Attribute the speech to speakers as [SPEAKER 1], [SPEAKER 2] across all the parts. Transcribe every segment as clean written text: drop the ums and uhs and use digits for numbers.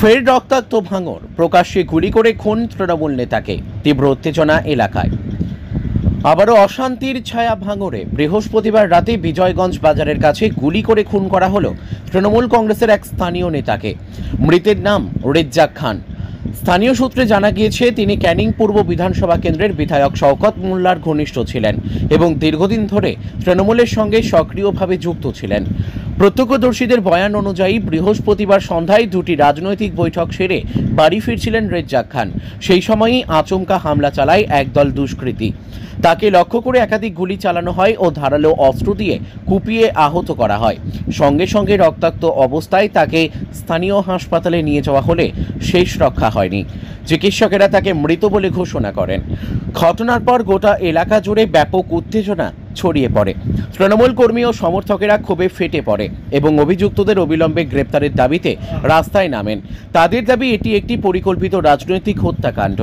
[SPEAKER 1] ফের রক্তাক্ত ভাঙড়, প্রকাশ্যে গুলি করে খুন তৃণমূল নেতাকে, তীব্র উত্তেজনা এলাকায়। আবারও অশান্তির ছায়া ভাঙড়ে। বৃহস্পতিবার রাতে বিজয়গঞ্জ বাজারের কাছে গুলি করে খুন করা হলো তৃণমূল কংগ্রেসের এক স্থানীয় নেতাকে। মৃতের নাম রেজ্জাক খান। স্থানীয় সূত্রে জানা গিয়েছে তিনি ক্যানিং পূর্ব বিধানসভা কেন্দ্রের বিধায়ক শওকত মোল্লার ঘনিষ্ঠ ছিলেন এবং দীর্ঘদিন ধরে তৃণমূলের সঙ্গে সক্রিয়ভাবে যুক্ত ছিলেন। প্রত্যক্ষদর্শীদের বয়ান অনুযায়ী বৃহস্পতিবার সন্ধ্যায় দুটি রাজনৈতিক বৈঠক সেরে বাড়ি ফিরছিলেন রেজ্জাক খান। সেই সময়ই আচমকা হামলা চালায় একদল দুষ্কৃতী। তাকে লক্ষ্য করে একাধিক গুলি চালানো হয় ও ধারালো অস্ত্র দিয়ে কুপিয়ে আহত করা হয়। সঙ্গে সঙ্গে রক্তাক্ত অবস্থায় তাকে স্থানীয় হাসপাতালে নিয়ে যাওয়া হলে শেষ রক্ষা হয়নি। চিকিৎসকেরা তাকে মৃত বলে ঘোষণা করেন। ঘটনার পর গোটা এলাকা জুড়ে ব্যাপক উত্তেজনা ছড়িয়ে পড়ে। তৃণমূল কর্মী ও সমর্থকেরা ক্ষোভে ফেটে পড়ে এবং অভিযুক্তদের অবিলম্বে গ্রেপ্তারের দাবিতে রাস্তায় নামেন। তাদের দাবি এটি একটি পরিকল্পিত রাজনৈতিক হত্যাকাণ্ড।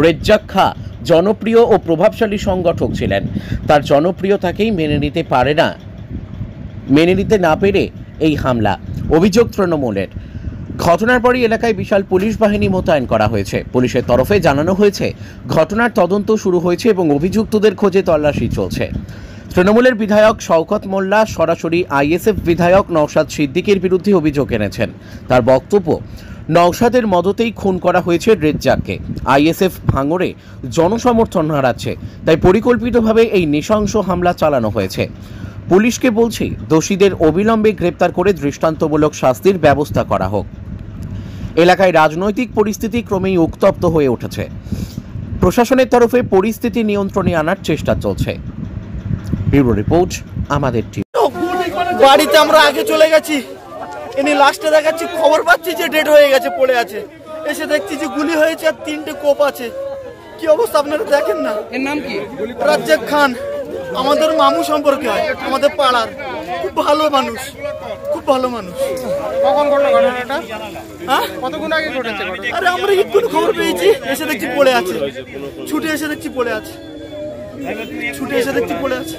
[SPEAKER 1] রেজ্জাক খান জনপ্রিয় ও প্রভাবশালী সংগঠক ছিলেন। তার জনপ্রিয়তাকেই মেনে নিতে না পেরে এই হামলা, অভিযোগ তৃণমূলের। ঘটনার পরই এলাকায় বিশাল পুলিশ বাহিনী মোতায়েন করা হয়েছে। পুলিশের তরফে জানানো হয়েছে ঘটনার তদন্ত শুরু হয়েছে এবং অভিযুক্তদের খোঁজে তল্লাশি চলছে। তৃণমূলের বিধায়ক শওকত মোল্লা সরাসরি আইএসএফ বিধায়ক নওশাদ সিদ্দিকের বিরুদ্ধে অভিযোগ এনেছেন। তার বক্তব্য, নওশাদের মদতেই খুন করা হয়েছে রেজ্জাককে। আইএসএফ ভাঙড়ে জনসমর্থন হারাচ্ছে, তাই পরিকল্পিতভাবে এই নৃশংস হামলা চালানো হয়েছে। পুলিশকে বলছি, দোষীদের অবিলম্বে গ্রেপ্তার করে দৃষ্টান্তমূলক শাস্তির ব্যবস্থা করা হোক। এলাকায় রাজনৈতিক পরিস্থিতি ক্রমেই উত্তপ্ত হয়ে উঠেছে। প্রশাসনের তরফে পরিস্থিতি নিয়ন্ত্রণে আনার চেষ্টা চলছে। ব্যুরো রিপোর্ট, আমাদের টিম।
[SPEAKER 2] বাড়িতে আমরা আগে চলে গেছি, ইনি লাস্টে দেখাচ্ছি খবর পাচ্ছি যে ডেড হয়ে গেছে, পড়ে আছে। এসে দেখছি যে গুলি হয়েছে আর 3টে কোপ আছে। কি অবস্থা আপনারা দেখেন না।
[SPEAKER 3] এর নাম কি?
[SPEAKER 2] রেজ্জাক খান আমাদের মামু সম্পর্কে হয়, আমাদের পাড়ার। খুব ভালো মানুষ, খুব ভালো মানুষ।
[SPEAKER 3] কখন ঘটলো ঘটনাটা?
[SPEAKER 2] হ্যাঁ,
[SPEAKER 3] কতক্ষণ আগে ঘটেছে?
[SPEAKER 2] আরে আমরা একটু খবর পেয়েছি, এসে দেখছি পড়ে আছে। ছুটে এসে দেখছি পড়ে আছে, ছুটে এসে দেখছি পড়ে আছে।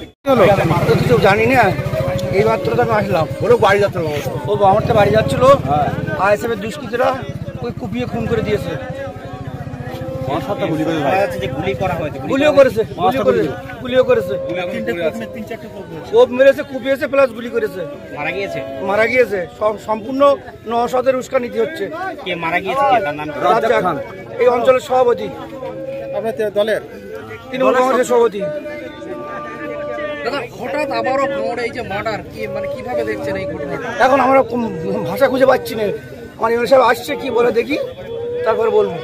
[SPEAKER 4] কিছু জানি না, এই মাত্র তো আমি আসলাম। ওরা বাড়ি যাচ্ছিল, ও আমার তো বাড়ি যাচ্ছিল। আইএসএফ এর দুষ্কৃতীরা ওই কুপিয়ে খুন করে দিয়েছে। কোপ মেরেছে, কুপিয়েছে, প্লাস গুলি করেছে। মারা গিয়েছে। সম্পূর্ণ নওশাদের উস্কানিতে হচ্ছে।
[SPEAKER 3] কে মারা গিয়েছে? তার নাম
[SPEAKER 4] রেজ্জাক খান, এই অঞ্চলের সভাপতি,
[SPEAKER 3] আপনাদের দলের
[SPEAKER 4] তৃণমূল কংগ্রেসের সভাপতি।
[SPEAKER 3] দাদা, হঠাৎ আবারও ভাঙড়ে এই যে মার্ডার, কি মানে কিভাবে দেখছেন এই ঘটনাটা?
[SPEAKER 4] এখন আমরা ভাষা খুঁজে পাচ্ছি না। আমার এমএলএ সাহেব আসছে, কি বলে দেখি, তারপরে বলবো।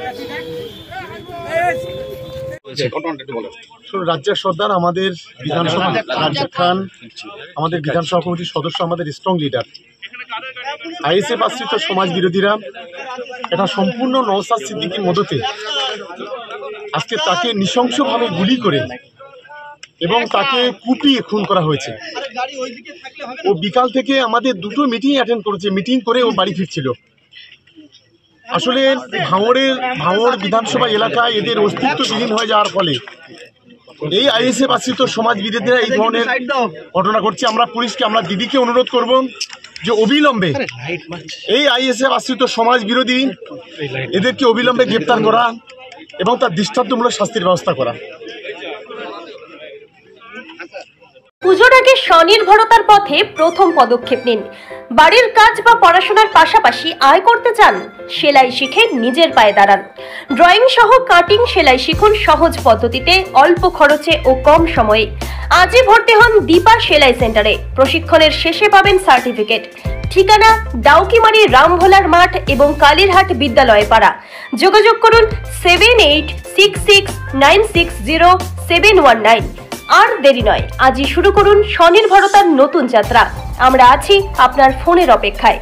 [SPEAKER 5] রাজ্জাক সর্দার আমাদের বিধানসভা, রাজ্জাক খান আমাদের বিধানসভা কমিটির সদস্য, আমাদের স্ট্রং লিডার। আইএসএফ আশ্রিত সমাজ বিরোধীরা এটা সম্পূর্ণ নওশাদ সিদ্দিকীর মদতে আজকে তাকে নৃশংসভাবে গুলি করে এবং তাকে কুপিয়ে খুন করা হয়েছে। ও বিকাল থেকে আমাদের দুটো মিটিং অ্যাটেন্ড করেছে। মিটিং করে ও বাড়ি ফিরছিল। আসলে ভাঙড় বিধানসভা এলাকায় এদের অস্তিত্ব বিলীন হয়ে যাওয়ার ফলে এই আইএসএফ আশ্রিত সমাজ বিরোধীরা এই ধরনের ঘটনা ঘটছে। আমরা পুলিশকে, আমরা দিদিকে অনুরোধ করব যে অবিলম্বে এই আইএসএফ আশ্রিত সমাজ বিরোধী এদেরকে অবিলম্বে গ্রেপ্তার করা এবং তার দৃষ্টান্তমূলক শাস্তির ব্যবস্থা করা।
[SPEAKER 6] পুজোর আগে স্বনির্ভরতার পথে প্রথম পদক্ষেপ নিন। বাড়ির কাজ বা পড়াশোনার পাশাপাশি আয় করতে চান? সেলাই শিখে নিজের পায়ে দাঁড়ান। ড্রয়িং সহ কাটিং সেলাই শিখুন সহজ পদ্ধতিতে, অল্প খরচে ও কম সময়ে। আজই ভর্তি হন দীপা সেলাই সেন্টারে। প্রশিক্ষণের শেষে পাবেন সার্টিফিকেট। ঠিকানা ডাউকিমারি রামভোলার মাঠ এবং কালীরহাট বিদ্যালয় পাড়া। যোগাযোগ করুন 7866960719। আর দেরি নয়, আজই শুরু করুন স্বনির্ভরতার নতুন যাত্রা। আমরা আছি আপনার ফোনের অপেক্ষায়।